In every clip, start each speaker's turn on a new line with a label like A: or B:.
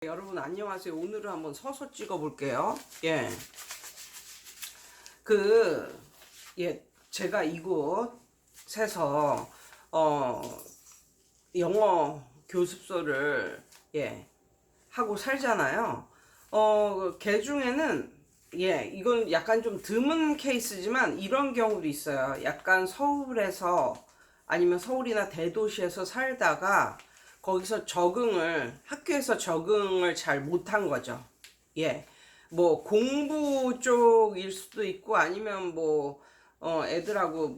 A: 여러분 안녕하세요. 오늘은 한번 서서 찍어 볼게요. 제가 이곳에서 영어 교습소를 하고 살잖아요. 걔 중에는 이건 약간 좀 드문 케이스지만 이런 경우도 있어요. 약간 서울에서 아니면 서울이나 대도시에서 살다가 거기서 학교에서 적응을 잘 못한 거죠. 뭐 공부 쪽일 수도 있고 아니면 애들하고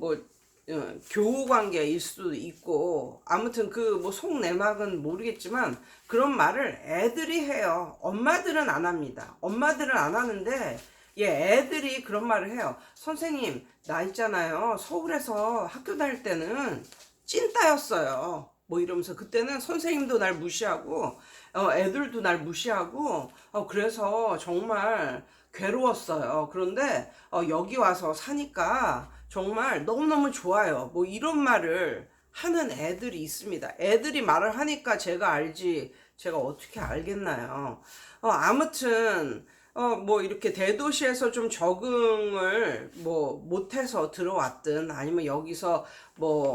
A: 교우 관계일 수도 있고 아무튼 뭐 속내막은 모르겠지만 그런 말을 애들이 해요. 엄마들은 안 합니다. 엄마들은 안 하는데 애들이 그런 말을 해요. 선생님, 나 있잖아요. 서울에서 학교 다닐 때는 찐따였어요. 뭐 이러면서 그때는 선생님도 날 무시하고 애들도 날 무시하고 그래서 정말 괴로웠어요. 그런데 여기 와서 사니까 정말 너무너무 좋아요. 뭐 이런 말을 하는 애들이 있습니다. 애들이 말을 하니까 제가 알지 제가 어떻게 알겠나요. 아무튼 이렇게 대도시에서 좀 적응을 못해서 들어왔든 아니면 여기서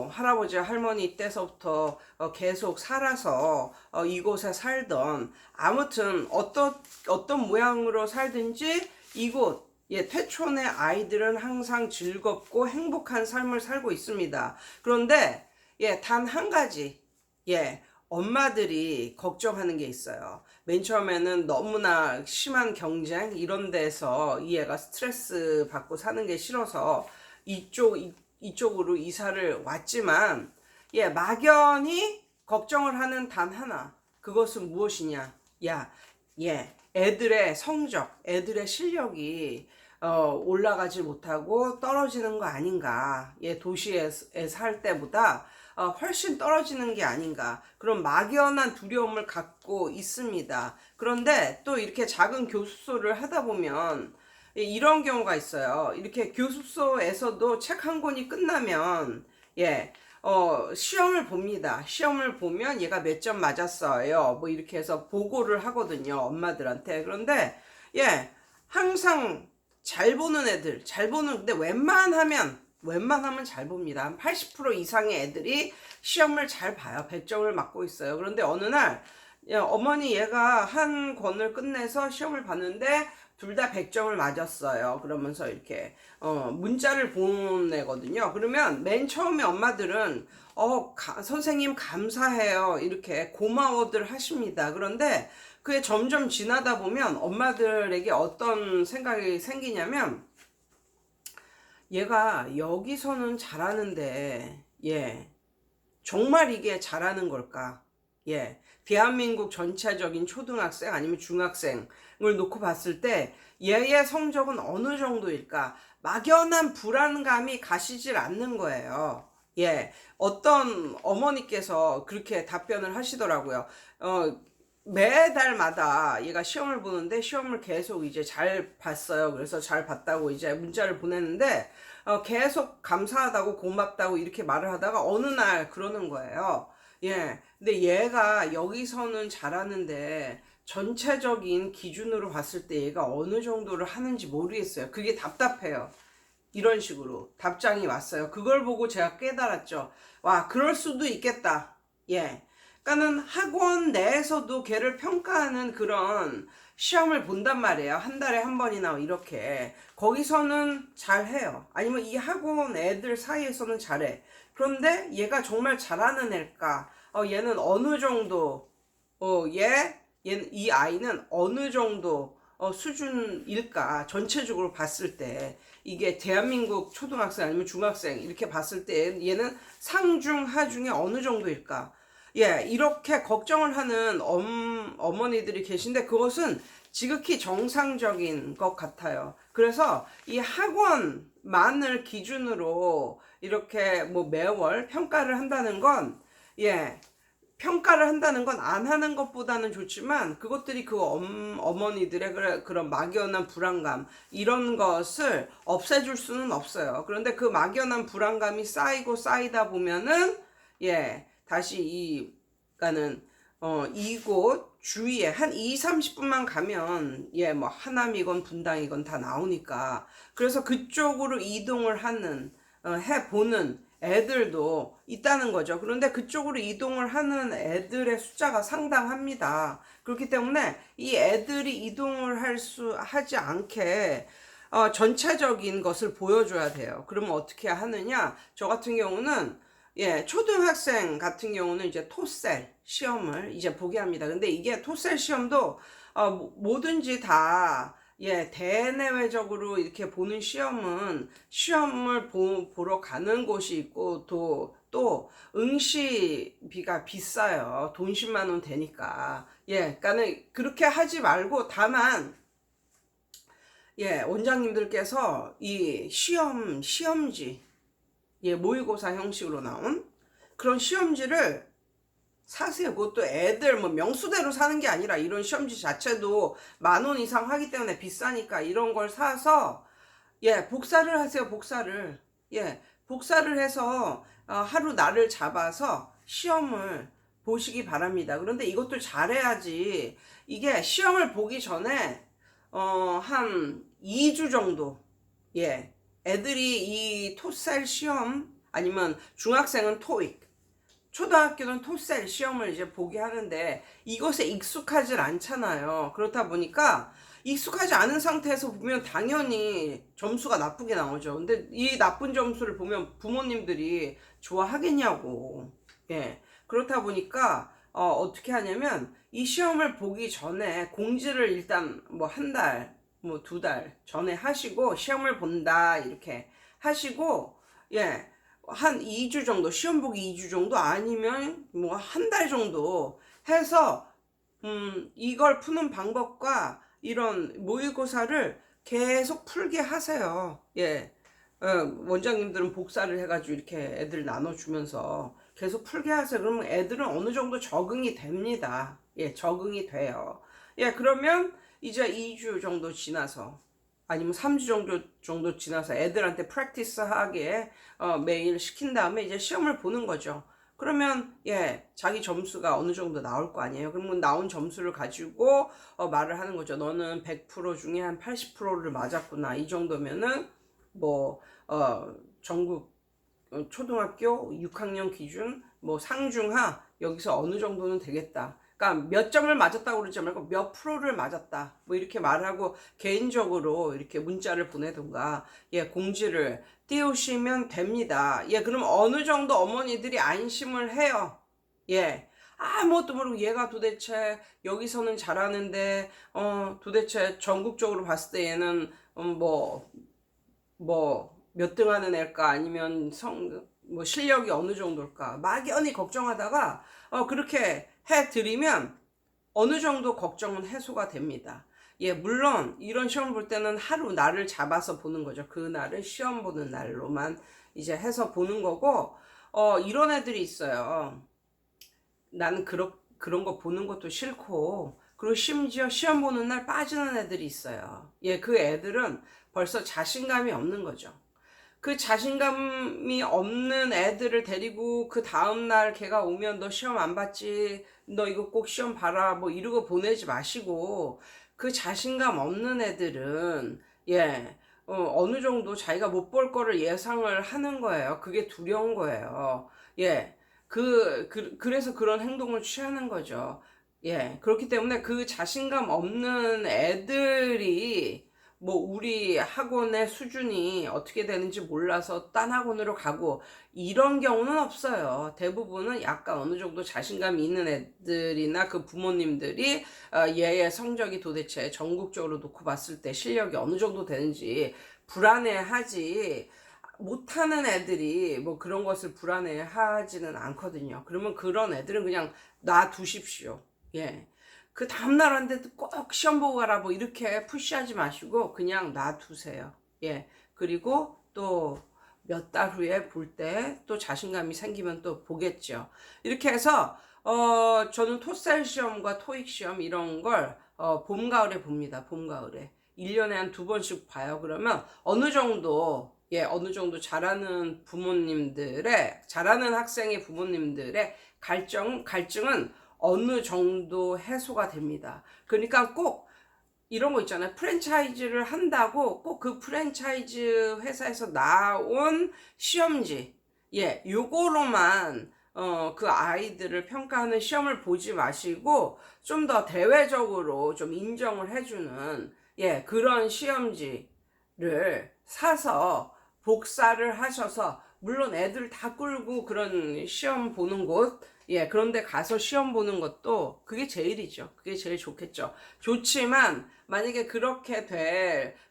A: 할아버지 할머니 때서부터 계속 살아서 이곳에 살던 아무튼 어떤 모양으로 살든지 이곳 퇴촌의 아이들은 항상 즐겁고 행복한 삶을 살고 있습니다. 그런데 단 한 가지 엄마들이 걱정하는 게 있어요. 맨 처음에는 너무나 심한 경쟁 이런 데서 이 애가 스트레스 받고 사는 게 싫어서 이쪽으로 이사를 왔지만 막연히 걱정을 하는 단 하나, 그것은 무엇이냐? 애들의 성적, 애들의 실력이 올라가지 못하고 떨어지는 거 아닌가. 도시에 살 때보다 훨씬 떨어지는 게 아닌가, 그런 막연한 두려움을 갖고 있습니다. 그런데 또 이렇게 작은 교습소를 하다 보면 이런 경우가 있어요. 이렇게 교습소에서도 책 한 권이 끝나면 시험을 봅니다. 시험을 보면 얘가 몇 점 맞았어요. 뭐 이렇게 해서 보고를 하거든요, 엄마들한테. 그런데 항상 잘 보는 애들, 근데 웬만하면 잘 봅니다. 한 80% 이상의 애들이 시험을 잘 봐요. 100점을 맞고 있어요. 그런데 어느 날 어머니 얘가 한 권을 끝내서 시험을 봤는데 둘 다 100점을 맞았어요. 그러면서 이렇게 문자를 보내거든요. 그러면 맨 처음에 엄마들은 선생님 감사해요, 이렇게 고마워들 하십니다. 그런데 그게 점점 지나다 보면 엄마들에게 어떤 생각이 생기냐면, 얘가 여기서는 잘하는데 정말 이게 잘하는 걸까? 대한민국 전체적인 초등학생 아니면 중학생을 놓고 봤을 때 얘의 성적은 어느 정도일까? 막연한 불안감이 가시질 않는 거예요. 어떤 어머니께서 그렇게 답변을 하시더라고요. 매달마다 얘가 시험을 보는데 시험을 계속 이제 잘 봤어요. 그래서 잘 봤다고 이제 문자를 보냈는데 계속 감사하다고 고맙다고 이렇게 말을 하다가 어느 날 그러는 거예요. 근데 얘가 여기서는 잘하는데 전체적인 기준으로 봤을 때 얘가 어느 정도를 하는지 모르겠어요. 그게 답답해요. 이런 식으로 답장이 왔어요. 그걸 보고 제가 깨달았죠. 와, 그럴 수도 있겠다. 그러니까는 학원 내에서도 걔를 평가하는 그런 시험을 본단 말이에요. 한 달에 한 번이나 이렇게. 거기서는 잘해요. 아니면 이 학원 애들 사이에서는 잘해. 그런데 얘가 정말 잘하는 애일까? 얘는 어느 정도, 이 아이는 어느 정도 수준일까? 전체적으로 봤을 때. 이게 대한민국 초등학생 아니면 중학생 이렇게 봤을 때 얘는 상중, 하중에 어느 정도일까? 이렇게 걱정을 하는 어머니들이 계신데 그것은 지극히 정상적인 것 같아요. 그래서 이 학원만을 기준으로 이렇게 매월 평가를 한다는 건 안 하는 것보다는 좋지만 그것들이 어머니들의 그런 막연한 불안감 이런 것을 없애줄 수는 없어요. 그런데 그 막연한 불안감이 쌓이다 보면은 다시 그러니까는 이곳 주위에 한 2, 30분만 가면 뭐 하남이건 분당이건 다 나오니까 그래서 그쪽으로 이동을 하는 해보는 애들도 있다는 거죠. 그런데 그쪽으로 이동을 하는 애들의 숫자가 상당합니다. 그렇기 때문에 이 애들이 이동을 하지 않게 전체적인 것을 보여줘야 돼요. 그러면 어떻게 하느냐? 저 같은 경우는 초등학생 같은 경우는 이제 토셀 시험을 이제 보게 합니다. 근데 이게 토셀 시험도 뭐든지 다 대내외적으로 이렇게 보는 시험은 시험을 보러 가는 곳이 있고 또 응시비가 비싸요. 돈 10만 원 되니까. 그러니까는 그렇게 하지 말고 다만 원장님들께서 이 시험지 모의고사 형식으로 나온 그런 시험지를 사세요. 그것도 애들 뭐 명수대로 사는 게 아니라 이런 시험지 자체도 10,000원 이상 하기 때문에 비싸니까 이런 걸 사서 복사를 하세요. 복사를 해서 하루 날을 잡아서 시험을 보시기 바랍니다. 그런데 이것도 잘해야지. 이게 시험을 보기 전에 한 2주 정도 애들이 이 토셀 시험 아니면 중학생은 토익, 초등학교는 토셀 시험을 이제 보게 하는데 이것에 익숙하질 않잖아요. 그렇다 보니까 익숙하지 않은 상태에서 보면 당연히 점수가 나쁘게 나오죠. 근데 이 나쁜 점수를 보면 부모님들이 좋아하겠냐고. 그렇다 보니까 어떻게 하냐면 이 시험을 보기 전에 공지를 일단 뭐 한 달, 뭐 2달 전에 하시고 시험을 본다 이렇게 하시고 한 2주 정도 시험 보기 2주 정도 아니면 뭐 한 달 정도 해서 이걸 푸는 방법과 이런 모의고사를 계속 풀게 하세요. 원장님들은 복사를 해가지고 이렇게 애들 나눠주면서 계속 풀게 하세요. 그러면 애들은 어느 정도 적응이 됩니다. 적응이 돼요. 그러면 이제 2주 정도 지나서 아니면 3주 정도 지나서 애들한테 프랙티스 하게 매일 시킨 다음에 이제 시험을 보는 거죠. 그러면 자기 점수가 어느 정도 나올 거 아니에요. 그러면 나온 점수를 가지고 말을 하는 거죠. 너는 100% 중에 한 80%를 맞았구나. 이 정도면은 뭐 전국 초등학교 6학년 기준 뭐 상중하 여기서 어느 정도는 되겠다. 그러니까 몇 점을 맞았다고 그러지 말고 몇 프로를 맞았다. 뭐 이렇게 말하고 개인적으로 이렇게 문자를 보내든가 공지를 띄우시면 됩니다. 그럼 어느 정도 어머니들이 안심을 해요. 아무것도 모르고 얘가 도대체 여기서는 잘하는데 도대체 전국적으로 봤을 때 얘는 몇 등 하는 애일까 아니면 뭐 실력이 어느 정도일까 막연히 걱정하다가 그렇게 해드리면 어느 정도 걱정은 해소가 됩니다. 물론 이런 시험 볼 때는 하루 날을 잡아서 보는 거죠. 그 날을 시험 보는 날로만 이제 해서 보는 거고 이런 애들이 있어요. 나는 그런 거 보는 것도 싫고 그리고 심지어 시험 보는 날 빠지는 애들이 있어요. 그 애들은 벌써 자신감이 없는 거죠. 그 자신감이 없는 애들을 데리고 그 다음날 걔가 오면 너 시험 안 봤지? 너 이거 꼭 시험 봐라. 뭐 이러고 보내지 마시고 그 자신감 없는 애들은 어느 정도 자기가 못 볼 거를 예상을 하는 거예요. 그게 두려운 거예요. 그래서 그런 행동을 취하는 거죠. 그렇기 때문에 그 자신감 없는 애들이 뭐 우리 학원의 수준이 어떻게 되는지 몰라서 딴 학원으로 가고 이런 경우는 없어요. 대부분은 약간 어느 정도 자신감이 있는 애들이나 그 부모님들이 얘의 성적이 도대체 전국적으로 놓고 봤을 때 실력이 어느 정도 되는지 불안해하지 못하는 애들이 뭐 그런 것을 불안해하지는 않거든요. 그러면 그런 애들은 그냥 놔두십시오. 그 다음날 한테도 꼭 시험 보고 가라 뭐 이렇게 푸시하지 마시고 그냥 놔두세요. 그리고 또 몇 달 후에 볼 때 또 자신감이 생기면 또 보겠죠. 이렇게 해서 저는 토셀 시험과 토익 시험 이런 걸 봄, 가을에 봅니다. 봄, 가을에. 1년에 한 2번씩 봐요. 그러면 어느 정도 잘하는 학생의 부모님들의 갈증은 어느 정도 해소가 됩니다. 그러니까 꼭 이런 거 있잖아요. 프랜차이즈를 한다고 꼭 그 프랜차이즈 회사에서 나온 시험지, 예, 요거로만 그 아이들을 평가하는 시험을 보지 마시고 좀 더 대외적으로 좀 인정을 해주는, 예, 그런 시험지를 사서 복사를 하셔서, 물론 애들 다 끌고 그런 시험 보는 곳, 예, 그런데 가서 시험 보는 것도 그게 제일이죠. 그게 제일 좋겠죠. 좋지만 만약에 그렇게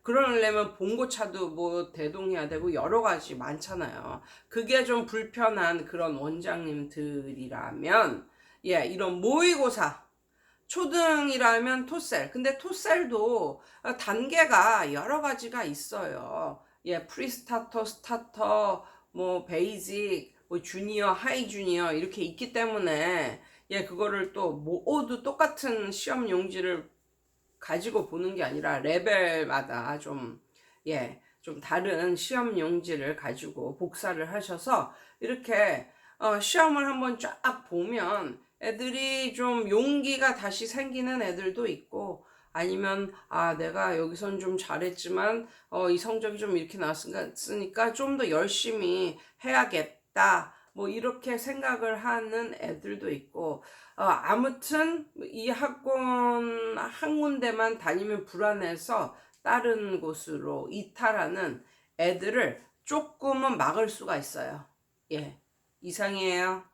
A: 그러려면 봉고차도 뭐 대동해야 되고 여러 가지 많잖아요. 그게 좀 불편한 그런 원장님들이라면, 예, 이런 모의고사, 초등이라면 토셀. 근데 토셀도 단계가 여러 가지가 있어요. 예, 프리스타터, 스타터, 뭐 베이직, 뭐 주니어, 하이 주니어 이렇게 있기 때문에, 예, 그거를 또 모두 똑같은 시험 용지를 가지고 보는 게 아니라 레벨마다 좀, 예, 좀 다른 시험 용지를 가지고 복사를 하셔서 이렇게 시험을 한번 쫙 보면 애들이 좀 용기가 다시 생기는 애들도 있고, 아니면 아 내가 여기선 좀 잘했지만 이 성적이 좀 이렇게 나왔으니까 좀 더 열심히 해야겠다, 뭐 이렇게 생각을 하는 애들도 있고, 아무튼 이 학원 한 군데만 다니면 불안해서 다른 곳으로 이탈하는 애들을 조금은 막을 수가 있어요. 예, 이상이에요.